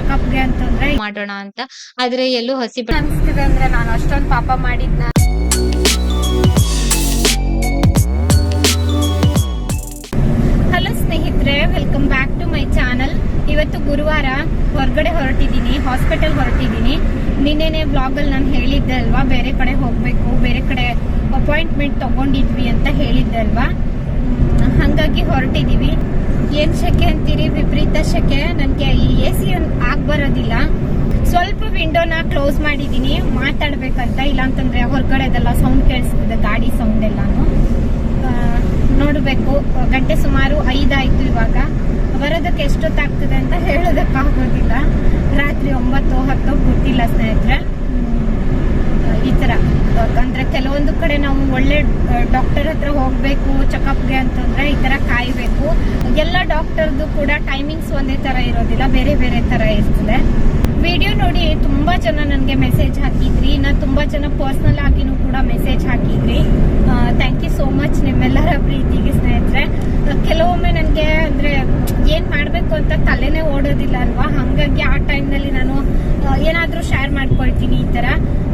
ಚೆಕಪ್ಗೆ ಅಂತಂದ್ರೆ ಮಾಡೋಣ ಅಂತ. ಆದ್ರೆ ಎಲ್ಲೂ ಹಸಿ ಅನ್ಸ್ತಿದೆ ಅಂದ್ರೆ ನಾನು ಅಷ್ಟೊಂದು ಪಾಪ ಮಾಡಿದ್ನ. ಹಲೋ ಸ್ನೇಹಿತರೆ, welcome back to my channel. ಇವತ್ತು ಗುರುವಾರ ಹೊರಗಡೆ ಹೊರಟಿದ್ದೀನಿ, ಹಾಸ್ಪಿಟಲ್ ಹೊರಟಿದ್ದೀನಿ. ನಿನ್ನೆನೆ ಬ್ಲಾಗಲ್ಲಿ ನಾನು ಹೇಳಿದ್ದೆ ಅಲ್ವಾ, ಬೇರೆ ಕಡೆ ಹೋಗಬೇಕು, ಬೇರೆ ಕಡೆ ಅಪಾಯಿಂಟ್ಮೆಂಟ್ ತಗೊಂಡಿದ್ವಿ ಅಂತ ಹೇಳಿದ್ದೆ ಅಲ್ವಾ. ಹಾಗಾಗಿ ಹೊರಟಿದ್ದೀವಿ. ಏನ್ ಶೆಕೆ ಅಂತೀರಿ, ವಿಪರೀತ ಶೆಕೆ. ನನಗೆ ಈ AC ಬರೋದಿಲ್ಲ. ಸ್ವಲ್ಪ ವಿಂಡೋನ ಕ್ಲೋಸ್ ಮಾಡಿದ್ದೀನಿ ಮಾತಾಡ್ಬೇಕಂತ, ಇಲ್ಲಾಂತಂದ್ರೆ ಹೊರಗಡೆದೆಲ್ಲ ಸೌಂಡ್ ಕೇಳಿಸ್ತಿದೆ, ಗಾಡಿ ಸೌಂಡ್ ಎಲ್ಲಾನು. ನೋಡಬೇಕು, ಗಂಟೆ ಸುಮಾರು 5 ಆಯ್ತು. ಇವಾಗ ಬರೋದಕ್ಕೆ ಎಷ್ಟೊತ್ತಾಗ್ತದೆ ಅಂತ ಹೇಳೋದಕ್ಕಾಗೋದಿಲ್ಲ. ರಾತ್ರಿ 9-10 ಗೊತ್ತಿಲ್ಲ ಸ್ನೇಹಿತರೆ. ಈ ತರ ಅಂದ್ರೆ ಕೆಲವೊಂದು ಕಡೆ ನಾವು ಒಳ್ಳೆ ಡಾಕ್ಟರ್ ಹತ್ರ ಹೋಗ್ಬೇಕು ಚೆಕಪ್ಗೆ ಅಂತಂದ್ರೆ ಈ ತರ ಕಾಯ್ಬೇಕು. ಎಲ್ಲ ಡಾಕ್ಟರ್ದು ಕೂಡ ಟೈಮಿಂಗ್ಸ್ ಒಂದೇ ತರ ಇರೋದಿಲ್ಲ, ಬೇರೆ ಬೇರೆ ತರ ಇರ್ತದೆ. ವಿಡಿಯೋ ನೋಡಿ ತುಂಬಾ ಜನ ನನಗೆ ಮೆಸೇಜ್ ಹಾಕಿದ್ರಿ, ಇನ್ನ ತುಂಬಾ ಜನ ಪರ್ಸನಲ್ ಆಗಿನೂ ಕೂಡ ಮೆಸೇಜ್ ಹಾಕಿದ್ರಿ. ಥ್ಯಾಂಕ್ ಯು ಸೋ ಮಚ್ ನಿಮ್ಮೆಲ್ಲರ ಪ್ರೀತಿಗೆ ಸ್ನೇಹಿತರೆ. ಕೆಲವೊಮ್ಮೆ ನನಗೆ ಅಂದ್ರೆ ಏನ್ ಮಾಡ್ಬೇಕು ಅಂತ ತಲೆನೇ ಓಡೋದಿಲ್ಲ ಅಲ್ವಾ, ಹಂಗಾಗಿ ಆ ಟೈಮ್ನಲ್ಲಿ ನಾನು ಏನಾದ್ರೂ ಶೇರ್ ಮಾಡ್ಕೊಳ್ತೀನಿ ಈ ತರ.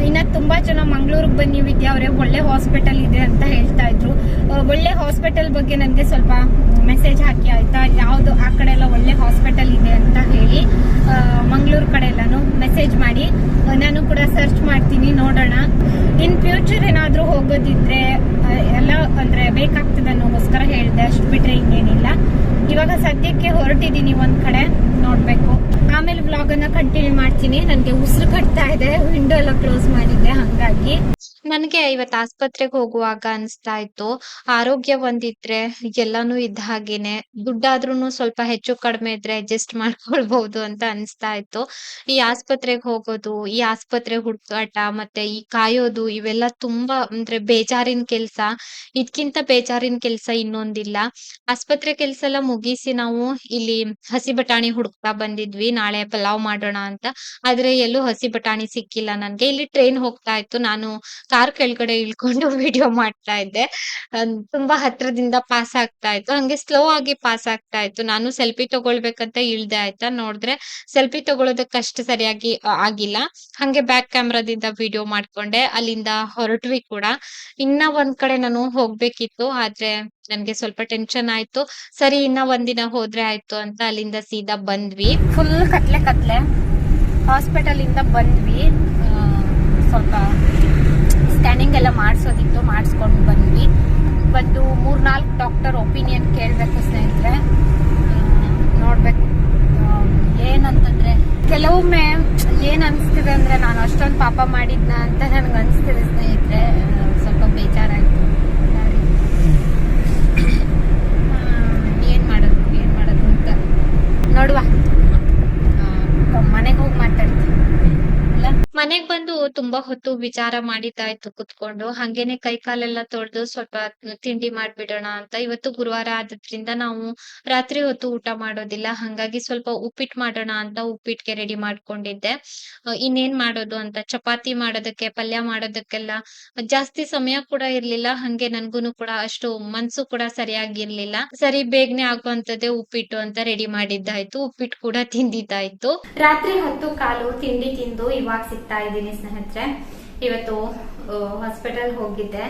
ಇನ್ನ ತುಂಬಾ ಜನ ಮಂಗಳೂರಿಗೆ ಬನ್ನಿ ವಿದ್ಯಾ ಅವರೇ, ಒಳ್ಳೆ ಹಾಸ್ಪಿಟಲ್ ಇದೆ ಅಂತ ಹೇಳ್ತಾ ಇದ್ರು. ಒಳ್ಳೆ ಹಾಸ್ಪಿಟಲ್ ಬಗ್ಗೆ ನನಗೆ ಸ್ವಲ್ಪ ಮೆಸೇಜ್ ಹಾಕಿ ಆಯ್ತಾ, ಯಾವ್ದು ಆ ಕಡೆ ಎಲ್ಲ ಒಳ್ಳೆ ಹಾಸ್ಪಿಟಲ್ ಇದೆ ಅಂತ ಹೇಳಿ ಮಂಗಳೂರು ಕಡೆ ಎಲ್ಲಾನು ಮೆಸೇಜ್ ಮಾಡಿ. ನಾನು ಕೂಡ ಸರ್ಚ್ ಮಾಡ್ತೀನಿ, ನೋಡೋಣ. ಇನ್ ಫ್ಯೂಚರ್ ಏನಾದ್ರೂ ಹೋಗೋದಿದ್ರೆ ಎಲ್ಲ ಅಂದ್ರೆ ಬೇಕಾಗ್ತದೆ ಅನ್ನೋಗೋಸ್ಕರ ಹೇಳಿದೆ, ಅಷ್ಟು ಬಿಟ್ರೆ ಇನ್ನೇನಿಲ್ಲ. ಇವಾಗ ಸದ್ಯಕ್ಕೆ ಹೊರಟಿದ್ದೀನಿ ಒಂದ್ ಕಡೆ, ನೋಡ್ಬೇಕು. ಆಮೇಲೆ ವ್ಲಾಗ್ ಅನ್ನ ಕಂಟಿನ್ಯೂ ಮಾಡ್ತೀನಿ. ನನ್ಗೆ ಉಸಿರು ಕಟ್ತಾ ಇದೆ, ವಿಂಡೋ ಎಲ್ಲ ಕ್ಲೋಸ್ ಮಾಡಿದ್ದೆ, ಹಂಗಾಗಿ. ನನಗೆ ಇವತ್ತು ಆಸ್ಪತ್ರೆಗೆ ಹೋಗುವಾಗ ಅನಿಸ್ತಾ ಇತ್ತು, ಆರೋಗ್ಯ ಒಂದಿದ್ರೆ ಎಲ್ಲಾನು ಇದ್ದ ಹಾಗೇನೆ, ದುಡ್ಡಾದ್ರೂನು ಸ್ವಲ್ಪ ಹೆಚ್ಚು ಕಡಿಮೆ ಇದ್ರೆ ಅಡ್ಜಸ್ಟ್ ಮಾಡ್ಕೊಳ್ಬಹುದು ಅಂತ ಅನಿಸ್ತಾ ಇತ್ತು. ಈ ಆಸ್ಪತ್ರೆಗೆ ಹೋಗೋದು, ಈ ಆಸ್ಪತ್ರೆ ಹುಡುಕಾಟ, ಮತ್ತೆ ಈ ಕಾಯೋದು, ಇವೆಲ್ಲ ತುಂಬಾ ಅಂದ್ರೆ ಬೇಜಾರಿನ ಕೆಲ್ಸ. ಇದ್ಕಿಂತ ಬೇಜಾರಿನ ಕೆಲ್ಸ ಇನ್ನೊಂದಿಲ್ಲ. ಆಸ್ಪತ್ರೆ ಕೆಲ್ಸ ಎಲ್ಲ ಮುಗಿಸಿ ನಾವು ಇಲ್ಲಿ ಹಸಿ ಬಟಾಣಿ ಹುಡುಕ್ತಾ ಬಂದಿದ್ವಿ, ನಾಳೆ ಪಲಾವ್ ಮಾಡೋಣ ಅಂತ. ಆದ್ರೆ ಎಲ್ಲೂ ಹಸಿ ಬಟಾಣಿ ಸಿಕ್ಕಿಲ್ಲ ನನ್ಗೆ. ಇಲ್ಲಿ ಟ್ರೈನ್ ಹೋಗ್ತಾ ಇತ್ತು, ನಾನು ಕಾರ್ ಕೆಳಗಡೆ ಇಳ್ಕೊಂಡು ವಿಡಿಯೋ ಮಾಡ್ತಾ ಇದ್ದೆ. ತುಂಬಾ ಹತ್ರದಿಂದ ಪಾಸ್ ಆಗ್ತಾ ಇತ್ತು, ಹಂಗೆ ಸ್ಲೋ ಆಗಿ ಪಾಸ್ ಆಗ್ತಾ ಇತ್ತು. ನಾನು ಸೆಲ್ಫಿ ತಗೊಳ್ಬೇಕಂತ ಇಳ್ದೆ ಆಯ್ತಾ, ನೋಡಿದ್ರೆ ಸೆಲ್ಫಿ ತಗೊಳ್ಳೋದಕ್ಕೆ ಅಷ್ಟು ಸರಿಯಾಗಿ ಆಗಿಲ್ಲ. ಹಂಗೆ ಬ್ಯಾಕ್ ಕ್ಯಾಮ್ರಾದಿಂದ ವಿಡಿಯೋ ಮಾಡ್ಕೊಂಡೆ, ಅಲ್ಲಿಂದ ಹೊರಟ್ವಿ ಕೂಡ. ಇನ್ನ ಒಂದ್ ಕಡೆ ನಾನು ಹೋಗ್ಬೇಕಿತ್ತು, ಆದ್ರೆ ನನ್ಗೆ ಸ್ವಲ್ಪ ಟೆನ್ಷನ್ ಆಯ್ತು. ಸರಿ, ಇನ್ನ ಒಂದಿನ ಹೋದ್ರೆ ಆಯ್ತು ಅಂತ ಅಲ್ಲಿಂದ ಸೀದಾ ಬಂದ್ವಿ. ಫುಲ್ ಕತ್ಲೆ ಹಾಸ್ಪಿಟಲ್ ಇಂದ ಬಂದ್ವಿ. ಸ್ವಲ್ಪ ಸ್ಕ್ಯಾನಿಂಗ್ ಎಲ್ಲ ಮಾಡಿಸೋದಿತ್ತು, ಮಾಡಿಸ್ಕೊಂಡು ಬಂದ್ವಿ. ಬಂದು 3-4 ಡಾಕ್ಟರ್ ಒಪಿನಿಯನ್ ಕೇಳಬೇಕು ಸ್ನೇಹಿತರೆ. ನೋಡ್ಬೇಕು ಏನಂತಂದ್ರೆ, ಕೆಲವೊಮ್ಮೆ ಏನ್ ಅನ್ಸ್ತಿದೆ ಅಂದ್ರೆ ನಾನು ಅಷ್ಟೊಂದು ಪಾಪ ಮಾಡಿದ್ನ ಅಂತ ನನ್ಗೆ ಅನ್ಸ್ತಿದೆ ಸ್ನೇಹಿತರೆ. ಸ್ವಲ್ಪ ಬೇಜಾರಾಯ್ತು. ಏನ್ ಮಾಡೋದು ಅಂತ ನೋಡುವ. ಮನೆಗೆ ಹೋಗಿ ಮಾತಾಡ್ತೀನಿ. ಮನೆಗ್ ಬಂದು ತುಂಬಾ ಹೊತ್ತು ವಿಚಾರ ಮಾಡಿದ್ದಾಯ್ತು ಕುತ್ಕೊಂಡು. ಹಂಗೇನೆ ಕೈ ಕಾಲೆಲ್ಲ ತೊಳ್ದು ಸ್ವಲ್ಪ ತಿಂಡಿ ಮಾಡ್ಬಿಡೋಣ ಅಂತ. ಇವತ್ತು ಗುರುವಾರ ಆದ್ರಿಂದ ನಾವು ರಾತ್ರಿ ಹೊತ್ತು ಊಟ ಮಾಡೋದಿಲ್ಲ, ಹಂಗಾಗಿ ಸ್ವಲ್ಪ ಉಪ್ಪಿಟ್ಟು ಮಾಡೋಣ ಅಂತ ಉಪ್ಪಿಟ್ಟಿಗೆ ರೆಡಿ ಮಾಡ್ಕೊಂಡಿದ್ದೆ. ಇನ್ನೇನ್ ಮಾಡೋದು ಅಂತ, ಚಪಾತಿ ಮಾಡೋದಕ್ಕೆ, ಪಲ್ಯ ಮಾಡೋದಕ್ಕೆಲ್ಲ ಜಾಸ್ತಿ ಸಮಯ ಕೂಡ ಇರ್ಲಿಲ್ಲ. ಹಂಗೆ ನನ್ಗೂನು ಕೂಡ ಅಷ್ಟು ಮನ್ಸು ಕೂಡ ಸರಿಯಾಗಿರ್ಲಿಲ್ಲ. ಸರಿ, ಬೇಗನೆ ಆಗುವಂತದ್ದೇ ಉಪ್ಪಿಟ್ಟು ಅಂತ ರೆಡಿ ಮಾಡಿದ್ದಾಯ್ತು. ಉಪ್ಪಿಟ್ಟು ಕೂಡ ತಿಂದಿದ್ದಾಯ್ತು. ರಾತ್ರಿ 10:15 ತಿಂಡಿ ತಿಂದು ಇವಾಗ ಸಿಗ್ತಾ ಇದ್ದೀನಿ ಸ್ನೇಹಿತರೆ. ಇವತ್ತು ಹಾಸ್ಪಿಟಲ್ ಹೋಗಿದ್ದೆ.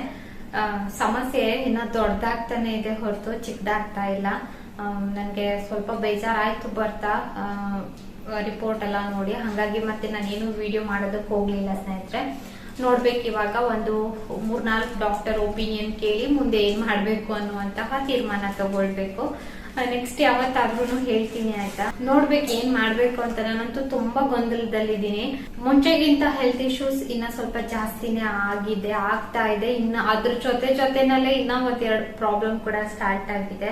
ಸಮಸ್ಯೆ ಇನ್ನ ದೊಡ್ಡದಾಗ್ತಾನೆ ಇದೆ ಹೊರತು ಚಿಕ್ಕದಾಗ್ತಾ ಇಲ್ಲ. ನನ್ಗೆ ಸ್ವಲ್ಪ ಬೇಜಾರಾಯ್ತು ಬರ್ತಾ ರಿಪೋರ್ಟ್ ಎಲ್ಲ ನೋಡಿ, ಹಂಗಾಗಿ ಮತ್ತೆ ನಾನೇನು ವಿಡಿಯೋ ಮಾಡೋದಕ್ಕೆ ಹೋಗ್ಲಿಲ್ಲ ಸ್ನೇಹಿತರೆ. ನೋಡ್ಬೇಕು ಇವಾಗ ಒಂದು 3-4 ಡಾಕ್ಟರ್ ಒಪಿನಿಯನ್ ಕೇಳಿ ಮುಂದೆ ಏನ್ ಮಾಡ್ಬೇಕು ಅನ್ನುವಂತಹ ತೀರ್ಮಾನ ತಗೊಳ್ಬೇಕು. ನೆಕ್ಸ್ಟ್ ಯಾವತ್ತಾದ್ರೂ ಹೇಳ್ತೀನಿ ಆಯ್ತಾ. ನೋಡ್ಬೇಕು ಏನ್ ಮಾಡ್ಬೇಕು ಅಂತ. ನಾನಂತೂ ತುಂಬಾ ಗೊಂದಲದಲ್ಲಿದ್ದೀನಿ. ಮುಂಚೆಗಿಂತ ಹೆಲ್ತ್ ಇಶ್ಯೂಸ್ ಇನ್ನ ಸ್ವಲ್ಪ ಜಾಸ್ತಿನೇ ಆಗ್ತಾ ಇದೆ. ಇನ್ನ ಅದ್ರ ಜೊತೆನಲ್ಲೇ ಇನ್ನ ಒಂದೆರಡು ಪ್ರಾಬ್ಲಮ್ ಕೂಡ ಸ್ಟಾರ್ಟ್ ಆಗಿದೆ.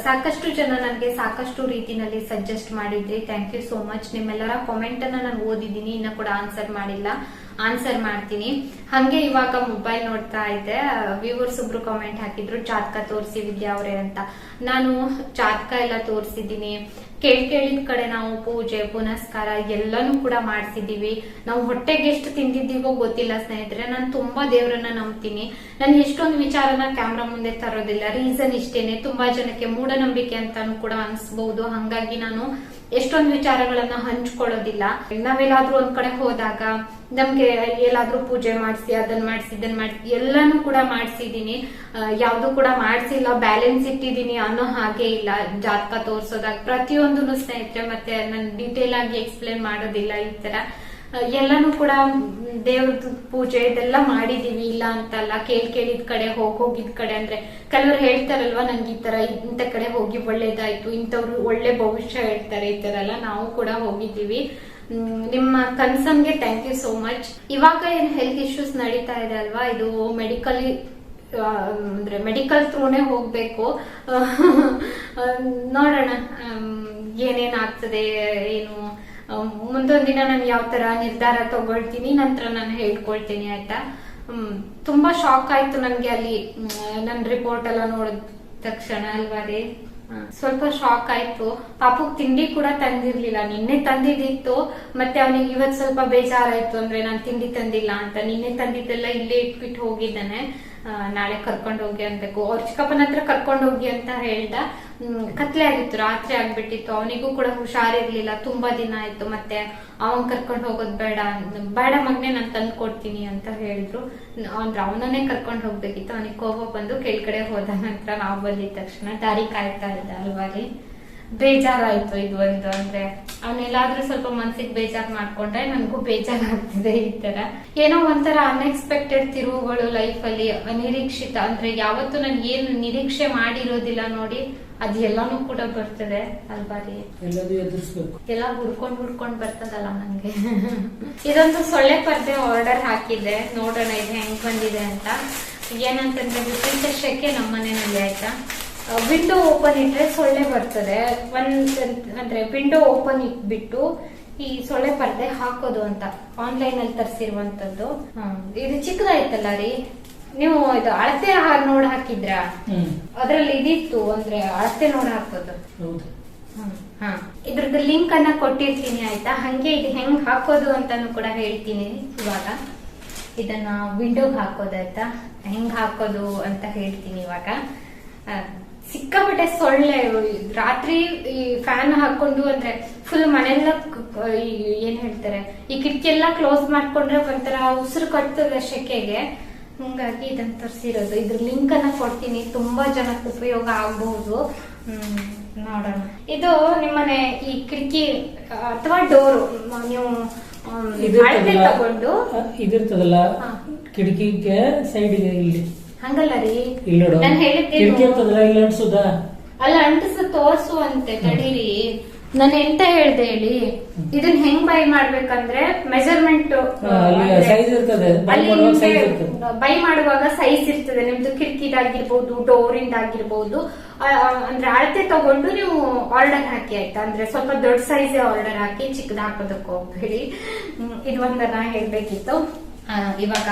ಸಾಕಷ್ಟು ಜನ ನನಗೆ ಸಾಕಷ್ಟು ರೀತಿನಲ್ಲಿ ಸಜೆಸ್ಟ್ ಮಾಡಿದ್ರಿ, ಥ್ಯಾಂಕ್ ಯು ಸೋ ಮಚ್. ನಿಮ್ಮೆಲ್ಲರ ಕಾಮೆಂಟ್ ಅನ್ನ ನಾನು ಓದಿದ್ದೀನಿ, ಇನ್ನ ಕೂಡ ಆನ್ಸರ್ ಮಾಡಿಲ್ಲ, ಆನ್ಸರ್ ಮಾಡ್ತೀನಿ. ಹಂಗೆ ಇವಾಗ ಮೊಬೈಲ್ ನೋಡ್ತಾ ಇದ್ದೆ, ವ್ಯೂವರ್ಸ್ ಒಬ್ರು ಕಾಮೆಂಟ್ ಹಾಕಿದ್ರು, ಜಾತಕ ತೋರಿಸಿ ವಿದ್ಯಾ ಅವರೇ ಅಂತ. ನಾನು ಜಾತಕ ಎಲ್ಲ ತೋರಿಸಿದ್ದೀನಿ. ಕೇಳಿದ ಕಡೆ ನಾವು ಪೂಜೆ ಪುನಸ್ಕಾರ ಎಲ್ಲಾನು ಕೂಡ ಮಾಡಿಸಿದೀವಿ. ನಾವು ಹೊಟ್ಟೆಗೆ ಎಷ್ಟು ತಿಂದಿದ್ದೀವೋ ಗೊತ್ತಿಲ್ಲ ಸ್ನೇಹಿತರೆ. ನಾನು ತುಂಬಾ ದೇವರನ್ನ ನಂಬ್ತೀನಿ. ನಾನು ಎಷ್ಟೊಂದು ವಿಚಾರನ ಕ್ಯಾಮ್ರಾ ಮುಂದೆ ತರೋದಿಲ್ಲ. ರೀಸನ್ ಇಷ್ಟೇನೆ, ತುಂಬಾ ಜನಕ್ಕೆ ಮೂಢನಂಬಿಕೆ ಅಂತಾನು ಕೂಡ ಅನ್ಸ್ಬಹುದು. ಹಂಗಾಗಿ ನಾನು ಎಷ್ಟೊಂದು ವಿಚಾರಗಳನ್ನ ಹಂಚ್ಕೊಳ್ಳೋದಿಲ್ಲ. ನಾವೆಲ್ಲಾದ್ರೂ ಒಂದ್ ಕಡೆ ಹೋದಾಗ ನಮ್ಗೆ ಎಲ್ಲಾದ್ರೂ ಪೂಜೆ ಮಾಡಿಸಿ, ಅದನ್ನ ಮಾಡಿಸಿ, ಇದನ್ನ ಮಾಡಿಸಿ, ಎಲ್ಲಾನು ಕೂಡ ಮಾಡಿಸಿದೀನಿ. ಯಾವ್ದು ಕೂಡ ಮಾಡಿಸಿಲ್ಲ, ಬ್ಯಾಲೆನ್ಸ್ ಇಟ್ಟಿದೀನಿ ಅನ್ನೋ ಹಾಗೆ ಇಲ್ಲ. ಜಾತಕ ತೋರ್ಸೋದಾಗ ಪ್ರತಿಯೊಂದು ಸ್ನೇಹಿತರೆ ಮತ್ತೆ ನಾನು ಡೀಟೇಲ್ ಆಗಿ ಎಕ್ಸ್ಪ್ಲೇನ್ ಮಾಡೋದಿಲ್ಲ. ಈ ತರ ಎಲ್ಲಾನು ಕೂಡ ದೇವ್ರದ್ದು ಪೂಜೆ ಇದೆಲ್ಲ ಮಾಡಿದೀವಿ, ಇಲ್ಲ ಅಂತಲ್ಲ. ಕೇಳಿದ ಕಡೆ ಹೋಗಿದ್ ಕಡೆ ಅಂದ್ರೆ ಕೆಲವರು ಹೇಳ್ತಾರಲ್ವಾ, ನನ್ಗೆ ಈ ತರ ಇಂಥ ಕಡೆ ಹೋಗಿ ಒಳ್ಳೇದಾಯ್ತು, ಇಂಥವ್ರು ಒಳ್ಳೆ ಭವಿಷ್ಯ ಹೇಳ್ತಾರೆ, ಈ ತರ ಎಲ್ಲ ನಾವು ಕೂಡ ಹೋಗಿದ್ದೀವಿ. ನಿಮ್ಮ ಕನ್ಸರ್ನ್ಗೆ ಥ್ಯಾಂಕ್ ಯು ಸೋ ಮಚ್. ಇವಾಗ ಏನ್ ಹೆಲ್ತ್ ಇಶ್ಯೂಸ್ ನಡೀತಾ ಇದೆ ಅಲ್ವಾ, ಇದು ಅಂದ್ರೆ ಮೆಡಿಕಲ್ ಥ್ರೂನೇ ಹೋಗ್ಬೇಕು. ನೋಡೋಣ ಏನೇನ್ ಆಗ್ತದೆ ಏನು. ಮುಂದೊಂದ್ ದಿನ ನಾನು ಯಾವ ತರ ನಿರ್ಧಾರ ತಗೊಳ್ತೀನಿ ನಂತರ ನಾನು ಹೇಳ್ಕೊಳ್ತೀನಿ, ಆಯ್ತಾ. ತುಂಬಾ ಶಾಕ್ ಆಯ್ತು ನನ್ಗೆ ಅಲ್ಲಿ ನನ್ ರಿಪೋರ್ಟ್ ಎಲ್ಲ ನೋಡಿದ ತಕ್ಷಣ ಅಲ್ವಾ ರೀ. ಸ್ವಲ್ಪ ಶಾಕ್ ಆಯ್ತು. ಪಾಪುಗ್ ತಿಂಡಿ ಕೂಡ ತಂದಿರ್ಲಿಲ್ಲ, ನಿನ್ನೆ ತಂದಿದ್ದಿತ್ತು. ಮತ್ತೆ ಅವನಿಗೆ ಇವತ್ ಸ್ವಲ್ಪ ಬೇಜಾರಾಯ್ತು, ಅಂದ್ರೆ ನಾನ್ ತಿಂಡಿ ತಂದಿಲ್ಲ ಅಂತ. ನಿನ್ನೆ ತಂದಿದ್ದೆಲ್ಲ ಇಲ್ಲೇ ಇಟ್ಬಿಟ್ಟು ಹೋಗಿದ್ದಾನೆ. ನಾಳೆ ಕರ್ಕೊಂಡ್ ಹೋಗಿ ಅನ್ಬೇಕು. ಅವ್ರ ಚಿಕ್ಕಪ್ಪನ ಹತ್ರ ಕರ್ಕೊಂಡ್ ಹೋಗಿ ಅಂತ ಹೇಳ್ದ. ಕತ್ಲೆ ಆಗಿತ್ತು, ರಾತ್ರಿ ಆಗ್ಬಿಟ್ಟಿತ್ತು. ಅವನಿಗೂ ಕೂಡ ಹುಷಾರಿರ್ಲಿಲ್ಲ, ತುಂಬಾ ದಿನ ಆಯ್ತು. ಮತ್ತೆ ಅವನ್ ಕರ್ಕೊಂಡ್ ಹೋಗೋದ್ ಬೇಡ ಮಗ್ನೆ ನಾನ್ ತಂದ್ ಕೊಡ್ತೀನಿ ಅಂತ ಹೇಳಿದ್ರು. ಅಂದ್ರೆ ಅವನನ್ನೇ ಕರ್ಕೊಂಡ್ ಹೋಗ್ಬೇಕಿತ್ತು. ಅವನಿಗೆ ಕೋಪ ಬಂದು ಕೆಳಗಡೆ ಹೋದ ನಂತರ ನಾವು ಬಂದಿದ ತಕ್ಷಣ ದಾರಿ ಕಾಯ್ತಾ ಇದ್ದ ಅಲ್ವಾ ರೀ. ಬೇಜಾರಾಯ್ತು ಇದು ಒಂದು. ಅಂದ್ರೆ ಅವನೆಲ್ಲಾದ್ರೂ ಸ್ವಲ್ಪ ಮನ್ಸಿಗೆ ಬೇಜಾರ್ ಮಾಡ್ಕೊಂಡ್ರೆ ನನ್ಗೂ ಬೇಜಾರಾಗ್ತಿದೆ. ಈ ತರ ಏನೋ ಒಂಥರ ಅನ್ಎಕ್ಸ್ಪೆಕ್ಟೆಡ್ ತಿರುವುಗಳು ಲೈಫ್ ಅಲ್ಲಿ, ಅನಿರೀಕ್ಷಿತ. ಅಂದ್ರೆ ಯಾವತ್ತು ನನ್ ಏನು ನಿರೀಕ್ಷೆ ಮಾಡಿರೋದಿಲ್ಲ ನೋಡಿ, ಅದ್ ಎಲ್ಲಾನು ಕೂಡ ಬರ್ತದೆ ಅಲ್ವಾ ರೀ. ಎಲ್ಲ ಹುಡ್ಕೊಂಡ್ ಬರ್ತದಲ್ಲ ನಂಗೆ. ಇದೊಂದು ಸೊಳ್ಳೆ ಪರ್ದೆ ಆರ್ಡರ್ ಹಾಕಿದ್ದೆ, ನೋಡೋಣ ಇದು ಹೆಂಗ್ ಬಂದಿದೆ ಅಂತ. ಏನಂತಂದ್ರೆ ವಿಪರೀತ ಶೆಕೆ ನಮ್ಮ ಮನೆಯಲ್ಲಿ, ಆಯ್ತಾ. ವಿಂಡೋ ಓಪನ್ ಇಟ್ರೆ ಸೊಳ್ಳೆ ಬರ್ತದೆ. ಅಂದ್ರೆ ವಿಂಡೋ ಓಪನ್ ಇಟ್ಬಿಟ್ಟು ಈ ಸೊಳ್ಳೆ ಪರ್ದೆ ಹಾಕೋದು ಅಂತ ಆನ್ಲೈನ್ ಅಲ್ಲಿ ತರಿಸಿರುವಂತದ್ದು. ಇದು ಚಿಕ್ಕದಾಯ್ತಲ್ಲ ರೀ. ನೀವು ಇದು ಅಳತೆ ನೋಡ್ ಹಾಕಿದ್ರ, ಅದ್ರಲ್ಲಿ ಇದಿತ್ತು ಅಂದ್ರೆ ಅಳತೆ ನೋಡ್ ಹಾಕೋದು. ಇದ್ರದ್ದು ಲಿಂಕ್ ಅನ್ನ ಕೊಟ್ಟಿರ್ತೀನಿ, ಆಯ್ತಾ. ಹಂಗೆ ಇದು ಹೆಂಗ್ ಹಾಕೋದು ಅಂತಾನು ಕೂಡ ಹೇಳ್ತೀನಿ. ಇವಾಗ ಇದನ್ನ ವಿಂಡೋಗ್ ಹಾಕೋದಾಯ್ತಾ, ಹೆಂಗ್ ಹಾಕೋದು ಅಂತ ಹೇಳ್ತೀನಿ ಇವಾಗ. ಸಿಕ್ಕಾಪಟ್ಟೆ ಸೊಳ್ಳೆ. ರಾತ್ರಿ ಈ ಫ್ಯಾನ್ ಹಾಕೊಂಡು ಅಂದ್ರೆ ಫುಲ್ ಮನೆಲ್ಲ ಏನ್ ಹೇಳ್ತಾರೆ, ಈ ಕಿಟಕಿ ಎಲ್ಲಾ ಕ್ಲೋಸ್ ಮಾಡ್ಕೊಂಡ್ರೆ ಒಂಥರ ಉಸಿರು ಕಟ್ತದೆ ಶೆಕೆಗೆ. ಹಂಗಾಗಿ ಇದನ್ನ ತರಿಸಿರೋದು. ಇದ್ರ ಲಿಂಕ್ ಅನ್ನ ಕೊಡ್ತೀನಿ, ತುಂಬಾ ಜನಕ್ಕೆ ಉಪಯೋಗ ಆಗಬಹುದು. ನೋಡೋಣ. ಇದು ನಿಮ್ಮನೆ ಈ ಕಿಟಕಿ ಅಥವಾ ಡೋರ್ ನೀವು ಅಳತೆ ತಗೊಂಡು ಇದಿರ್ತದಲ್ಲ ಕಿಟಕಿಗೆ ಸೈಡ್ಗೆ ಇಲ್ಲಿ ಹಂಗಲ್ಲ ರೀ, ನಾನು ಹೇಳಿದ್ದೆ ಅಲ್ಲ ಅಂಟಿಸ ತೋರ್ಸುವಂತೆ ತಡೀರಿ. ನಾನು ಎಂತ ಹೇಳ್ದೆ ಹೇಳಿ, ಇದನ್ನ ಹೆಂಗ್ ಬೈ ಮಾಡ್ಬೇಕಂದ್ರೆ ಮೆಜರ್ಮೆಂಟ್ ಬೈ ಮಾಡುವಾಗ ಸೈಜ್ ಇರ್ತದೆ ನಿಮ್ದು. ಕಿಟಕಿದಾಗಿರ್ಬಹುದು, ಡೋರ್ ಇಂದಾಗಿರ್ಬಹುದು. ಅಂದ್ರೆ ಅಳತೆ ತಗೊಂಡು ನೀವು ಆರ್ಡರ್ ಹಾಕಿ, ಆಯ್ತಾ. ಅಂದ್ರೆ ಸ್ವಲ್ಪ ದೊಡ್ಡ ಸೈಜ್ ಆರ್ಡರ್ ಹಾಕಿ, ಚಿಕ್ಕದ ಹಾಕೋದಕ್ಕೆ ಹೋಗ್ಬೇಡಿ. ಇದು ಒಂದನ್ನ ಹೇಳ್ಬೇಕಿತ್ತು. ಇವಾಗ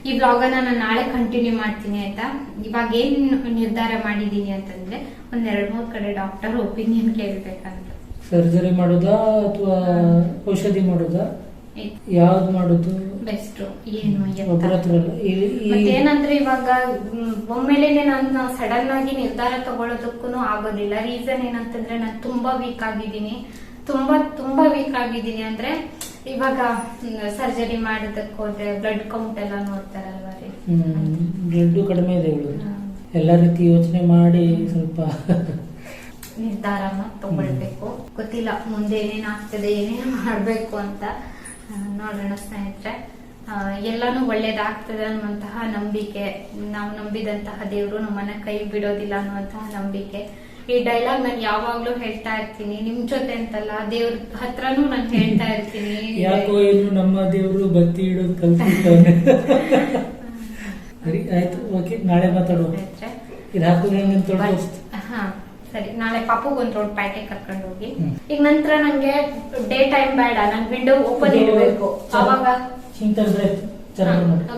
ಈ ಬ್ಲಾಗ್ ಅನ್ನ ನಾನು ನಾಳೆ ಕಂಟಿನ್ಯೂ ಮಾಡ್ತೀನಿ, ಆಯ್ತಾ. ಇವಾಗ ಏನ್ ನಿರ್ಧಾರ ಮಾಡಿದೀನಿ ಅಂತಂದ್ರೆ, ಒಂದ್ 2-3 ಕಡೆ ಡಾಕ್ಟರ್ ಒಪಿನಿಯನ್ ಕೇಳ್ಬೇಕಂತ. ಸರ್ಜರಿ ಮಾಡೋದಾ ಅಥವಾ ಔಷಧಿ ಮಾಡೋದಾ, ಯಾವ್ದು ಮಾಡೋದು ಬೆಸ್ಟ್ ಏನು ಏನಂದ್ರೆ ಇವಾಗ ಒಮ್ಮೆಲೇನೆ ನಾನು ಸಡನ್ ಆಗಿ ನಿರ್ಧಾರ ತಗೊಳ್ಳೋದಕ್ಕೂ ಆಗೋದಿಲ್ಲ. ರೀಸನ್ ಏನಂತಂದ್ರೆ ನಾನು ತುಂಬಾ ವೀಕ್ ಆಗಿದ್ದೀನಿ. ತುಂಬಾ ವೀಕ್ ಆಗಿದ್ದೀನಿ. ಅಂದ್ರೆ ಇವಾಗ ಸರ್ಜರಿ ಮಾಡೋದಕ್ಕೆ ಹೋದ್ರೆ ಬ್ಲಡ್ ಕೌಂಟ್ ಎಲ್ಲ ನೋಡ್ತಾರಲ್ವಾ ರೀ. ಬ್ಲಡ್ ಕಡಿಮೆ ಇದೆ, ಎಲ್ಲ ರೀತಿ ಯೋಚನೆ ಮಾಡಿ ಸ್ವಲ್ಪ ನಿರ್ಧಾರ ತಗೊಳ್ಬೇಕು. ಗೊತ್ತಿಲ್ಲ ಮುಂದೆ ಏನೇನಾಗ್ತದೆ, ಏನೇನು ಮಾಡ್ಬೇಕು ಅಂತ. ನೋಡೋಣ ಸ್ನೇಹಿತರೆ. ಎಲ್ಲಾನು ಒಳ್ಳೇದಾಗ್ತದೆ ಅನ್ನುವಂತಹ ನಂಬಿಕೆ, ನಾವು ನಂಬಿದಂತಹ ದೇವ್ರು ನಮ್ಮನ್ನ ಕೈ ಬಿಡೋದಿಲ್ಲ ಅನ್ನುವಂತಹ ನಂಬಿಕೆ. ಈ ಡೈಲಾಗ್ ನಾನು ಯಾವಾಗ್ಲೂ ಹೇಳ್ತಾ ಇರ್ತೀನಿ, ನಿಮ್ ಜೊತೆ ಅಂತಲ್ಲ, ದೇವ್ರ ಹತ್ರನೂ ನಾನು ಹೇಳ್ತಾ ಇರ್ತೀನಿ. ಯಾಕೋ ಏನು ನಮ್ಮ ದೇವ್ರು ಬತ್ತಿ ಇಡೋದು ಕಲ್ತಿರ್ತಾನೆ. ಸರಿ ಆಯ್ತು, ಓಕೆ, ನಾಳೆ ಮಾತಾಡುವ. ಇದು ಹಾಕಿದ್ರೆ ಹಾ ಸರಿ, ನಾಳೆ ಪಾಪುಗ್ ಒಂದ್ ರೋಡ್ ಪ್ಯಾಟೆ ಕರ್ಕೊಂಡು ಹೋಗಿ. ಈಗ ನಂತರ ನಂಗೆ ಡೇ ಟೈಮ್ ಬೇಡ, ನನ್ ವಿಂಡೋ ಓಪನ್ ಇಡಬೇಕು. ಅವಾಗ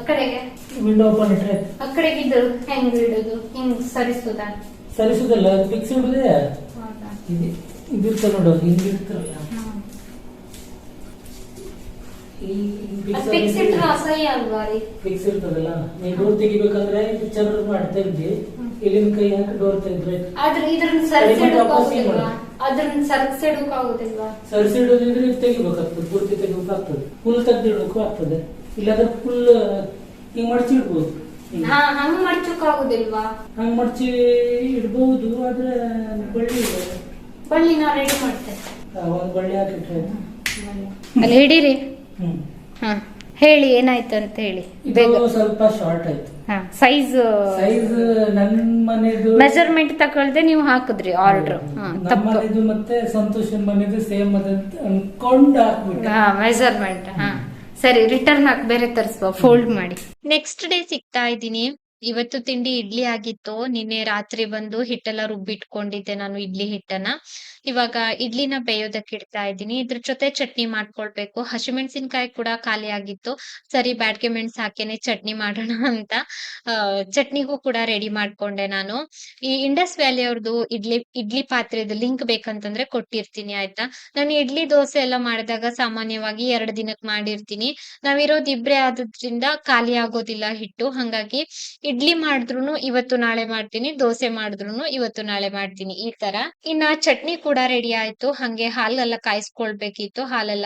ಕಡೆಗೆ ವಿಂಡೋ ಓಪನ್ ಇಟ್ರೆ ಆ ಕಡೆಗಿದ್ದು ಹೆಂಗ್ ಇಡುದು, ಹಿಂಗ್ ಸರಿಸುದಲ್ಲ, ಫಿಕ್ಸ್ ಇಡುದೇ. ಇದಿರ್ತಲ್ಲ ನೋಡು, ಹಿಂಗಿರ್ತಲ್ಲ. ಫಿಕ್ಸ್ ಇಟ್ರೆ ಅಸಹ್ಯ ಅಲ್ವಾ ರೀ. ಫಿಕ್ಸ್ ಇರ್ತದಲ್ಲ, ನೀನ್ ಡೋರ್ ತೆಗಿಬೇಕಂದ್ರೆ ಪಿಕ್ಚರ್ ಮಾಡ್ತಾ ಇದ್ದಿ, ಇಲ್ಲಿಂದ ಕೈ ಹಾಕಿ ಡೋರ್ ತೆಗಿದ್ರೆ ಆದ್ರೆ ಇದ್ರನ್ನ ಸರಿಸಿಡೋದಿಲ್ವಾ. ಅದನ್ನ ಸರ್ಕ್ಸಿಡಕ್ ಆಗುದಿಲ್ವಾ? ಸರಿಸಿಡೋದಿದ್ರೆ ತೆಗಿಬೇಕಾಗ್ತದೆ, ಪೂರ್ತಿ ತೆಗಿಬೇಕಾಗ್ತದೆ. ಫುಲ್ ತೆಗ್ದಿಡೋಕು ಆಗ್ತದೆ, ಇಲ್ಲಾಂದ್ರೆ ಫುಲ್ ಹಿಂಗ್ ಮಡಚಿ ಇಡ್ಬೋದು. ಹಂಗ್ ಮಡ್ಚಕ್ ಆಗುದಿಲ್ವಾ? ಹಂಗ್ ಮಡಚಿ ಇಡ್ಬಹುದು, ಆದ್ರೆ ಬಳ್ಳಿ ನಾ ರೆಡಿ ಮಾಡ್ತೇನೆ. ಒಂದ್ ಬಳ್ಳಿ ಹಾಕಿಟ್ರೆ ಅಲ್ಲಿ ಹಿಡೀರಿ. ಹ್ಮ್ ಹೇಳಿ ಏನಾಯ್ತು ಅಂತ ಹೇಳಿ. ಇದು ಸ್ವಲ್ಪ ಶಾರ್ಟ್ ಆಯ್ತು. ಸೈಜ್ ನನ್ ಮನೆದು ಮೆಜರ್ಮೆಂಟ್ ತಗೊಳ್ದೆ ನೀವು ಹಾಕಿದ್ರಿ ಆರ್ಡರ್. ನಮ್ಮ ಮನೆದು ಮತ್ತೆ ಸಂತೋಷನ್ ಮನೆದು ಸೇಮ್ ಅದಂತ ಅನ್ಕೊಂಡು ಹಾಕ್ಬಿಟ್ಟು ಮೆಜರ್ಮೆಂಟ್. ಸರಿ, ರಿಟರ್ನ್ ಹಾಕಿ ಬೇರೆ ತರಿಸುವ, ಫೋಲ್ಡ್ ಮಾಡಿ. ನೆಕ್ಸ್ಟ್ ಡೇ ಸಿಗ್ತಾ ಇದ್ದೀನಿ. ಇವತ್ತು ತಿಂಡಿ ಇಡ್ಲಿ ಆಗಿತ್ತು. ನಿನ್ನೆ ರಾತ್ರಿ ಬಂದು ಹಿಟ್ಟೆಲ್ಲ ರುಬ್ಬಿಟ್ಕೊಂಡಿದ್ದೆ ನಾನು, ಇಡ್ಲಿ ಹಿಟ್ಟನ್ನ. ಇವಾಗ ಇಡ್ಲಿನ ಬೇಯೋದಕ್ಕೆ ಇಡ್ತಾ ಇದ್ದೀನಿ. ಇದ್ರ ಜೊತೆ ಚಟ್ನಿ ಮಾಡ್ಕೊಳ್ಬೇಕು. ಹಸಿಮೆಣಸಿನ್ಕಾಯಿ ಕೂಡ ಖಾಲಿ ಆಗಿತ್ತು. ಸರಿ, ಬ್ಯಾಡ್ಗೆ ಮೆಣಸು ಹಾಕೇನೆ ಚಟ್ನಿ ಮಾಡೋಣ ಅಂತ ಚಟ್ನಿಗೂ ಕೂಡ ರೆಡಿ ಮಾಡ್ಕೊಂಡೆ ನಾನು. ಈ ಇಂಡಸ್ ವ್ಯಾಲಿ ಅವ್ರದ್ದು ಇಡ್ಲಿ ಪಾತ್ರೆದು ಲಿಂಕ್ ಬೇಕಂತಂದ್ರೆ ಕೊಟ್ಟಿರ್ತೀನಿ, ಆಯ್ತಾ. ನಾನು ಇಡ್ಲಿ ದೋಸೆ ಎಲ್ಲ ಮಾಡಿದಾಗ ಸಾಮಾನ್ಯವಾಗಿ 2 ದಿನಕ್ಕೆ ಮಾಡಿರ್ತೀನಿ. ನಾವಿರೋದು ಇಬ್ರೇ ಆದ್ರಿಂದ ಖಾಲಿ ಆಗೋದಿಲ್ಲ ಹಿಟ್ಟು. ಹಂಗಾಗಿ ಇಡ್ಲಿ ಮಾಡಿದ್ರು ಇವತ್ತು ನಾಳೆ ಮಾಡ್ತೀನಿ, ದೋಸೆ ಮಾಡಿದ್ರು ಇವತ್ತು ನಾಳೆ ಮಾಡ್ತೀನಿ, ಈ ತರ. ಇನ್ನ ಚಟ್ನಿ ಕೂಡ ರೆಡಿ ಆಯ್ತು. ಹಂಗೆ ಹಾಲೆಲ್ಲ ಕಾಯಿಸ್ಕೊಳ್ಬೇಕಿತ್ತು, ಹಾಲೆಲ್ಲ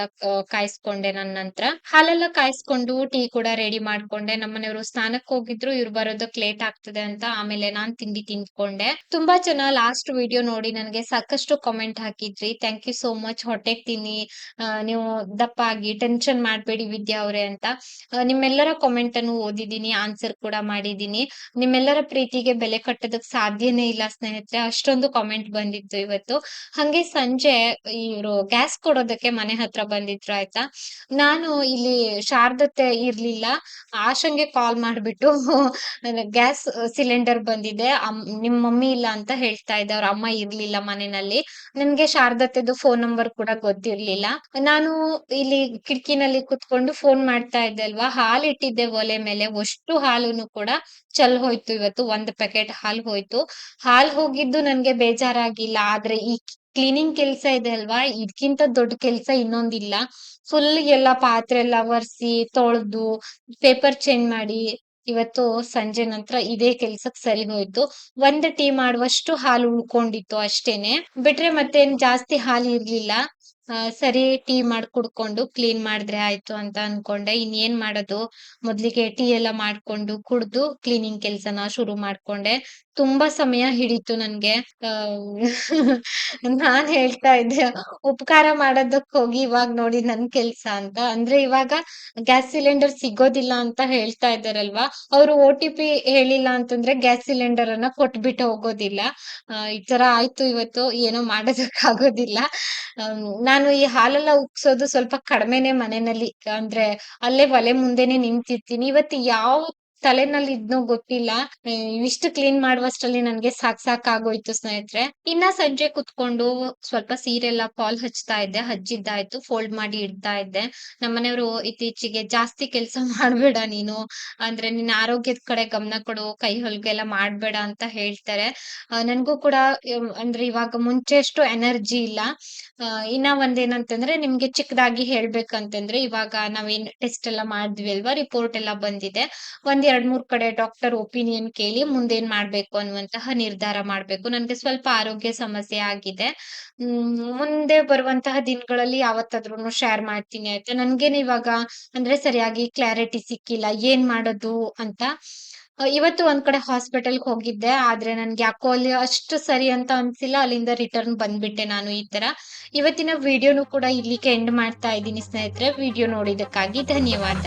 ಕಾಯಿಸ್ಕೊಂಡೆ. ನನ್ನ ನಂತರ ಹಾಲೆಲ್ಲ ಕಾಯಿಸ್ಕೊಂಡು ಟೀ ಕೂಡ ರೆಡಿ ಮಾಡ್ಕೊಂಡೆ. ನಮ್ಮನೆಯವರು ಸ್ನಾನಕ್ಕೆ ಹೋಗಿದ್ರು, ಇವ್ರು ಬರೋದಕ್ಕೆ ಲೇಟ್ ಆಗ್ತದೆ ಅಂತ ಆಮೇಲೆ ನಾನ್ ತಿಂಡಿ ತಿಂದ್ಕೊಂಡೆ. ತುಂಬಾ ಜನ ಲಾಸ್ಟ್ ವಿಡಿಯೋ ನೋಡಿ ನನಗೆ ಸಾಕಷ್ಟು ಕಾಮೆಂಟ್ ಹಾಕಿದ್ರಿ. Thank you so much. ಹೊಟ್ಟೆಗೆ ತಿನ್ನಿ, ನೀವು ದಪ್ಪ ಆಗಿ, ಟೆನ್ಷನ್ ಮಾಡ್ಬೇಡಿ ವಿದ್ಯಾ ಅವ್ರೆ ಅಂತ. ನಿಮ್ಮೆಲ್ಲರ ಕಾಮೆಂಟ್ ಅನ್ನು ಓದಿದೀನಿ, ಆನ್ಸರ್ ಕೂಡ ಮಾಡಿದೀನಿ. ನಿಮ್ಮೆಲ್ಲರ ಪ್ರೀತಿಗೆ ಬೆಲೆ ಕಟ್ಟೋದಕ್ ಸಾಧ್ಯನೇ ಇಲ್ಲ ಸ್ನೇಹಿತರೆ, ಅಷ್ಟೊಂದು ಕಾಮೆಂಟ್ ಬಂದಿತ್ತು ಇವತ್ತು. ಹಂಗೆ ಸಂಜೆ ಇವ್ರು ಗ್ಯಾಸ್ ಕೊಡೋದಕ್ಕೆ ಮನೆ ಹತ್ರ ಬಂದಿದ್ರು, ಆಯ್ತಾ. ನಾನು ಇಲ್ಲಿ ಶಾರದತ್ತೆ ಇರ್ಲಿಲ್ಲ, ಆಶಂಗೆ ಕಾಲ್ ಮಾಡ್ಬಿಟ್ಟು ಗ್ಯಾಸ್ ಸಿಲಿಂಡರ್ ಬಂದಿದೆ, ನಿಮ್ ಮಮ್ಮಿ ಇಲ್ಲ ಅಂತ ಹೇಳ್ತಾ ಇದ್ದೆ. ಅವ್ರ ಅಮ್ಮ ಇರ್ಲಿಲ್ಲ ಮನೆಯಲ್ಲಿ. ನನ್ಗೆ ಶಾರದತ್ತೆದು ಫೋನ್ ನಂಬರ್ ಕೂಡ ಗೊತ್ತಿರ್ಲಿಲ್ಲ. ನಾನು ಇಲ್ಲಿ ಕಿಟಕಿನಲ್ಲಿ ಕುತ್ಕೊಂಡು ಫೋನ್ ಮಾಡ್ತಾ ಇದ್ದೆ ಅಲ್ವಾ, ಹಾಲು ಇಟ್ಟಿದ್ದೆ ಒಲೆ ಮೇಲೆ. ಅಷ್ಟು ಹಾಲುನು ಕೂಡ ಚಲ್ ಹೋಯ್ತು. ಇವತ್ತು 1 ಪ್ಯಾಕೆಟ್ ಹಾಲು ಹೋಯ್ತು. ಹಾಲು ಹೋಗಿದ್ದು ನನ್ಗೆ ಬೇಜಾರಾಗಿಲ್ಲ, ಆದ್ರೆ ಈ ಕ್ಲೀನಿಂಗ್ ಕೆಲ್ಸ ಇದೆ ಅಲ್ವಾ, ಇದಕ್ಕಿಂತ ದೊಡ್ಡ ಕೆಲ್ಸ ಇನ್ನೊಂದಿಲ್ಲ. ಫುಲ್ ಎಲ್ಲ ಪಾತ್ರೆ ಎಲ್ಲ ಒರ್ಸಿ ತೊಳ್ದು ಪೇಪರ್ ಚೇಂಜ್ ಮಾಡಿ ಇವತ್ತು ಸಂಜೆ ನಂತರ ಇದೇ ಕೆಲ್ಸಕ್ ಸರಿ ಹೋಯ್ತು. 1 ಟೀ ಮಾಡುವಷ್ಟು ಹಾಲು ಉಳ್ಕೊಂಡಿತ್ತು ಅಷ್ಟೇನೆ, ಬಿಟ್ರೆ ಮತ್ತೇನ್ ಜಾಸ್ತಿ ಹಾಲು ಇರ್ಲಿಲ್ಲ. ಸರಿ, ಟೀ ಮಾಡಿ ಕುಡ್ಕೊಂಡು ಕ್ಲೀನ್ ಮಾಡಿದ್ರೆ ಆಯ್ತು ಅಂತ ಅನ್ಕೊಂಡೆ. ಇನ್ನೇನ್ ಮಾಡೋದು, ಮೊದ್ಲಿಗೆ ಟೀ ಎಲ್ಲ ಮಾಡ್ಕೊಂಡು ಕುಡ್ದು ಕ್ಲೀನಿಂಗ್ ಕೆಲ್ಸನ ಶುರು ಮಾಡ್ಕೊಂಡೆ. ತುಂಬಾ ಸಮಯ ಹಿಡಿತು ನನ್ಗೆ. ನಾನ್ ಹೇಳ್ತಾ ಇದ್ದೆ ಉಪಕಾರ ಮಾಡೋದಕ್ ಹೋಗಿ ಇವಾಗ ನೋಡಿ ನನ್ ಕೆಲ್ಸ ಅಂತ. ಅಂದ್ರೆ ಇವಾಗ ಗ್ಯಾಸ್ ಸಿಲಿಂಡರ್ ಸಿಗೋದಿಲ್ಲ ಅಂತ ಹೇಳ್ತಾ ಇದಾರಲ್ವಾ, ಅವ್ರು OTP ಹೇಳಿಲ್ಲ ಅಂತಂದ್ರೆ ಗ್ಯಾಸ್ ಸಿಲಿಂಡರ್ ಅನ್ನ ಕೊಟ್ಬಿಟ್ಟು ಹೋಗೋದಿಲ್ಲ. ಈ ತರ ಆಯ್ತು ಇವತ್ತು, ಏನೋ ಮಾಡೋದಕ್ ಆಗೋದಿಲ್ಲ. ನಾನು ಈ ಹಾಲೆಲ್ಲ ಉಗ್ಸೋದು ಸ್ವಲ್ಪ ಕಡಿಮೆನೆ ಮನೆಯಲ್ಲಿ, ಅಂದ್ರೆ ಅಲ್ಲೇ ಒಲೆ ಮುಂದೆನೆ ನಿಂತಿರ್ತೀನಿ. ಇವತ್ತು ಯಾವ ತಲೆನಲ್ಲಿ ಇದ್ನೋ ಗೊತ್ತಿಲ್ಲ, ಇವಿಷ್ಟು ಕ್ಲೀನ್ ಮಾಡುವಷ್ಟರಲ್ಲಿ ನನ್ಗೆ ಸಾಕಾಗೋಯ್ತು ಸ್ನೇಹಿತರೆ. ಇನ್ನ ಸಂಜೆ ಕುತ್ಕೊಂಡು ಸ್ವಲ್ಪ ಸೀರೆ ಎಲ್ಲ ಫಾಲ್ ಹಚ್ತಾ ಇದ್ದೆ, ಹಚ್ಚಿದ್ದಾಯ್ತು, ಫೋಲ್ಡ್ ಮಾಡಿ ಇಡ್ತಾ ಇದ್ದೆ. ನಮ್ಮನೆಯವರು ಇತ್ತೀಚೆಗೆ ಜಾಸ್ತಿ ಕೆಲಸ ಮಾಡ್ಬೇಡ ನೀನು, ಅಂದ್ರೆ ನಿನ್ನ ಆರೋಗ್ಯದ ಕಡೆ ಗಮನ ಕೊಡು, ಕೈ ಹೊಲಿಗೆಲ್ಲ ಮಾಡ್ಬೇಡ ಅಂತ ಹೇಳ್ತಾರೆ. ನನ್ಗೂ ಕೂಡ ಅಂದ್ರೆ ಇವಾಗ ಮುಂಚೆ ಅಷ್ಟು ಎನರ್ಜಿ ಇಲ್ಲ. ಇನ್ನ ಒಂದೇನಂತಂದ್ರೆ ನಿಮ್ಗೆ ಚಿಕ್ಕದಾಗಿ ಹೇಳ್ಬೇಕಂತಂದ್ರೆ, ಇವಾಗ ನಾವೇನ್ ಟೆಸ್ಟ್ ಎಲ್ಲ ಮಾಡಿದ್ವಿ ಅಲ್ವಾ, ರಿಪೋರ್ಟ್ ಎಲ್ಲ ಬಂದಿದೆ. 1-2-3 ಕಡೆ ಡಾಕ್ಟರ್ ಒಪಿನಿಯನ್ ಕೇಳಿ ಮುಂದೇನ್ ಮಾಡ್ಬೇಕು ಅನ್ನುವಂತಹ ನಿರ್ಧಾರ ಮಾಡ್ಬೇಕು. ನನ್ಗೆ ಸ್ವಲ್ಪ ಆರೋಗ್ಯ ಸಮಸ್ಯೆ ಆಗಿದೆ. ಮುಂದೆ ಬರುವಂತಹ ದಿನಗಳಲ್ಲಿ ಯಾವತ್ತಾದ್ರೂ ಶೇರ್ ಮಾಡ್ತೀನಿ, ಆಯ್ತಾ. ನನ್ಗೇನೆ ಇವಾಗ ಅಂದ್ರೆ ಸರಿಯಾಗಿ ಕ್ಲಾರಿಟಿ ಸಿಕ್ಕಿಲ್ಲ ಏನ್ ಮಾಡೋದು ಅಂತ. ಇವತ್ತು ಒಂದ್ ಕಡೆ ಹಾಸ್ಪಿಟಲ್ಗೆ ಹೋಗಿದ್ದೆ, ಆದ್ರೆ ನನ್ಗೆ ಯಾಕೋ ಅಲ್ಲಿ ಅಷ್ಟು ಸರಿ ಅಂತ ಅನ್ಸಿಲ್ಲ. ಅಲ್ಲಿಂದ ರಿಟರ್ನ್ ಬಂದ್ಬಿಟ್ಟೆ ನಾನು. ಈ ತರ ಇವತ್ತಿನ ವಿಡಿಯೋನು ಕೂಡ ಇಲ್ಲಿಗೆ ಎಂಡ್ ಮಾಡ್ತಾ ಇದ್ದೀನಿ ಸ್ನೇಹಿತರೆ. ವಿಡಿಯೋ ನೋಡಿದಕ್ಕಾಗಿ ಧನ್ಯವಾದ.